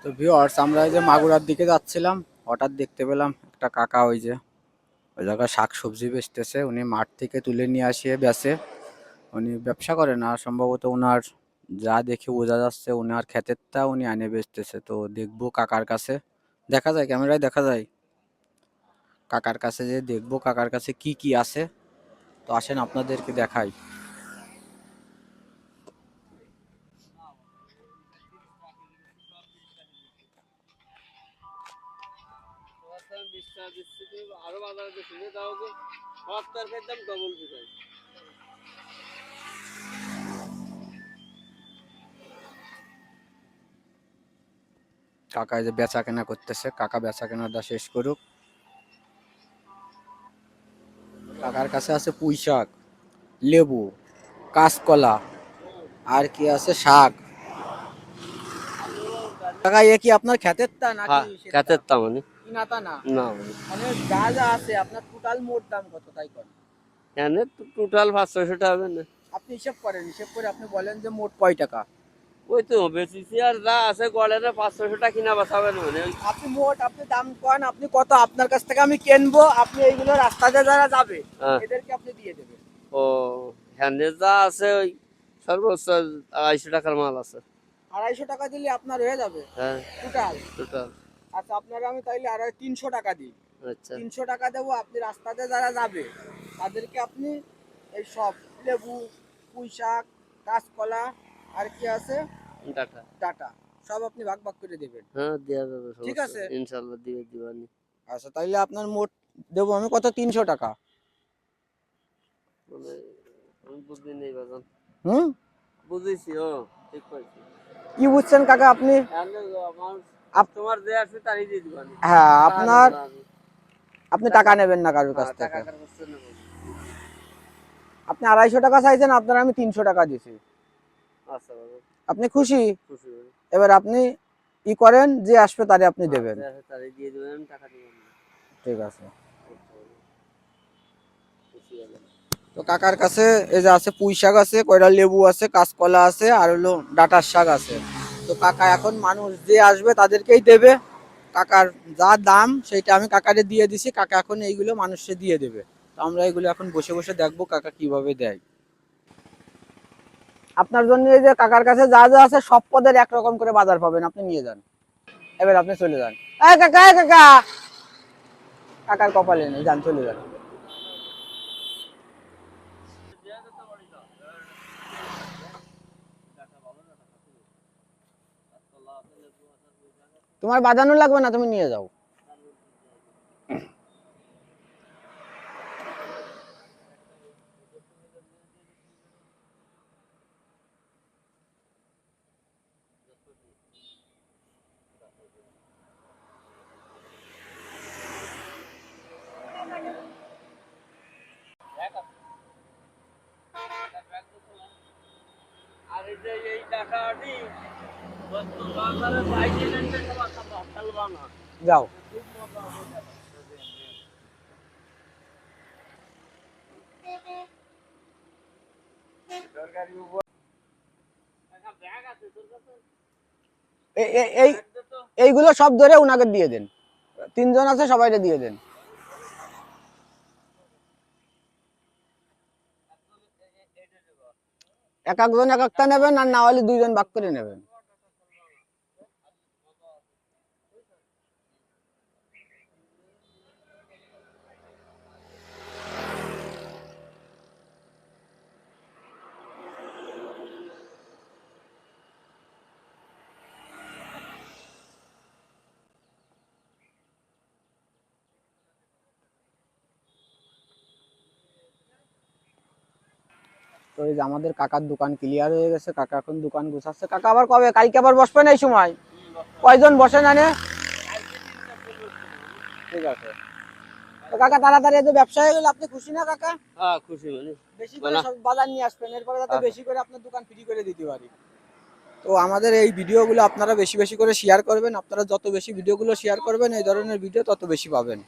তো ভিউয়ার্স, আমরা এই যে মাগুরার দিকে যাচ্ছিলাম, হঠাৎ দেখতে পেলাম একটা কাকা ওই জায়গায় শাক সবজি বেচতেছে। উনি মাঠ থেকে তুলে নিয়ে আসিয়ে বেচে। উনি ব্যবসা করে না সম্ভবত, উনার যা দেখে বোঝা যাচ্ছে উনার ক্ষেতেরটা উনি আনে বেচতেছে। তো দেখবো কাকার কাছে, দেখা যায় ক্যামেরায় দেখা যায়, কাকার কাছে যে দেখবো কাকার কাছে কি কি আছে। তো আসেন আপনাদেরকে দেখাই। কাকা এই যে বেচা কেনা করতেছে, কাকা বেচা কেনাটা শেষ করুক। কাকার কাছে আছে পুঁই শাক, লেবু, কাঁচকলা, আর কি আছে শাক। কাকা এ কি আপনার ক্ষেতের তা নাকি হ্যাঁ, সেটা? কাতের তা মানে কিনাতা না? না মানে যা যা আছে আপনার টোটাল মোট দাম কত তাই করেন? এনে তো টোটাল 500 টাকা হবে না। আপনি হিসাব করেন, হিসাব করে আপনি বলেন যে মোট কয় টাকা। ওই তো বেশিছি আর যা আছে গড়ের 500 টাকা কিনা বাঁচাবে না মানে আপনি মোট আপনি দাম করেন, আপনি কত আপনার কাছ থেকে আমি কিনবো, আপনি এইগুলো রাস্তাতে যারা যাবে হ্যাঁ। এদেরকে আপনি দিয়ে দেবেন। ও হ্যান্ডে যা আছে ওই সর্বোচ্চ 250 টাকার মাল আছে। 250 টাকা দিলে আপনার হয়ে যাবে হ্যাঁ টোটাল। টোটাল। আচ্ছা, আপনার আমি তাইলে আর 300 টাকা দিই। আচ্ছা 300 টাকা দেবো, আপনি রাস্তাতে যারা যাবে তাদেরকে আপনি এই সব লেবু, পুঁই শাক, কাঁচকলা, আর কি আছে টাকা। ডাটা, সব আপনি ভাগ ভাগ করে দেবেন। হ্যাঁ দেওয়া যাবে, ঠিক সমস্যা আছে। নেই। ইনশাল্লাহ দিয়ে দিবানি। আচ্ছা, তাইলে আপনার মোট দেবো আমি কত, 300 টাকা। মানে আমি বুঝি নেই বাজান। হুম, বুঝেছি। ও ঠিক পাইছি। কি বুঝছেন কাকা আপনি? আমার কাস্টমার যে আসবে তারই দিয়ে দিবানি। হ্যাঁ, টাকা নেব আপনার না আমি। আপনি টাকা নেবেন না কারোর কাছ হ্যাঁ, টাকা থেকে। কার কাছে নেব? আপনি 250 টাকা চাইছেন, আপনার আমি 300 টাকা দিছি। আচ্ছা বাবা, আপনি খুশি? খুশি হই। এবার আপনি ই করেন, যে আসবে তারে আপনি হ্যাঁ, দেবেন। যে আসবে তারই দিয়ে দিবেন, টাকা দিবেন না। ঠিক আছে। আচ্ছা বাবা, খুশি হলাম। তো কাকার কাছে এই যে আছে পুঁই শাক আছে, কয়টা লেবু আছে, কাঁচকলা আছে, আর হলো ডাঁটার শাক আছে। তো কাকা এখন মানুষ যে আসবে তাদেরকেই দেবে। কাকার যা দাম সেটা আমি কাকারে দিয়ে দিছি, কাকা এখন এইগুলো মানুষকে দিয়ে দেবে। তো আমরা এগুলো এখন বসে বসে দেখবো কাকা কিভাবে দেয়। আপনার জন্য এই যে কাকার কাছে যা যা আছে সব পদের একরকম করে বাজার পাবেন, আপনি নিয়ে যান। এবার আপনি চলে যান। এই কাকা, এই কাকা, কাকার কপালে নেই, যান চলে যান। তোমার বাজানো লাগবে না, তুমি নিয়ে যাও। আর এই টাকাটি বাজারে পাইছে না সব ফেলবা না। যাও। এই এইগুলো সব ধরে উনাকে দিয়ে দেন। 3 জন আছে, সবাইকে দিয়ে দেন। এক একজন এক একটা নেবেন, আর না হলে 2 জন ভাগ করে নেবেন। তো এই যে আমাদের কাকার দোকান ক্লিয়ার হয়ে গেছে, কাকা এখন দোকান গুছাচ্ছে। কাকা আবার কবে, কালকে আবার বসবেন এই সময়? কয়জন বসেন আনে? ঠিক আছে। তো কাকা তাড়াতাড়ি যে ব্যবসা হয়ে গেল, আপনি খুশি না কাকা? হ্যাঁ খুশি মানে বেশি করে সব বাজার নিয়ে আসবেন, এরপরে যাতে বেশি করে আপনার দোকান ফ্রি করে দিতে পারি। তো আমাদের এই ভিডিওগুলো আপনারা বেশি বেশি করে শেয়ার করবেন। আপনারা যত বেশি ভিডিওগুলো শেয়ার করবেন এই ধরনের ভিডিও তত বেশি পাবেন।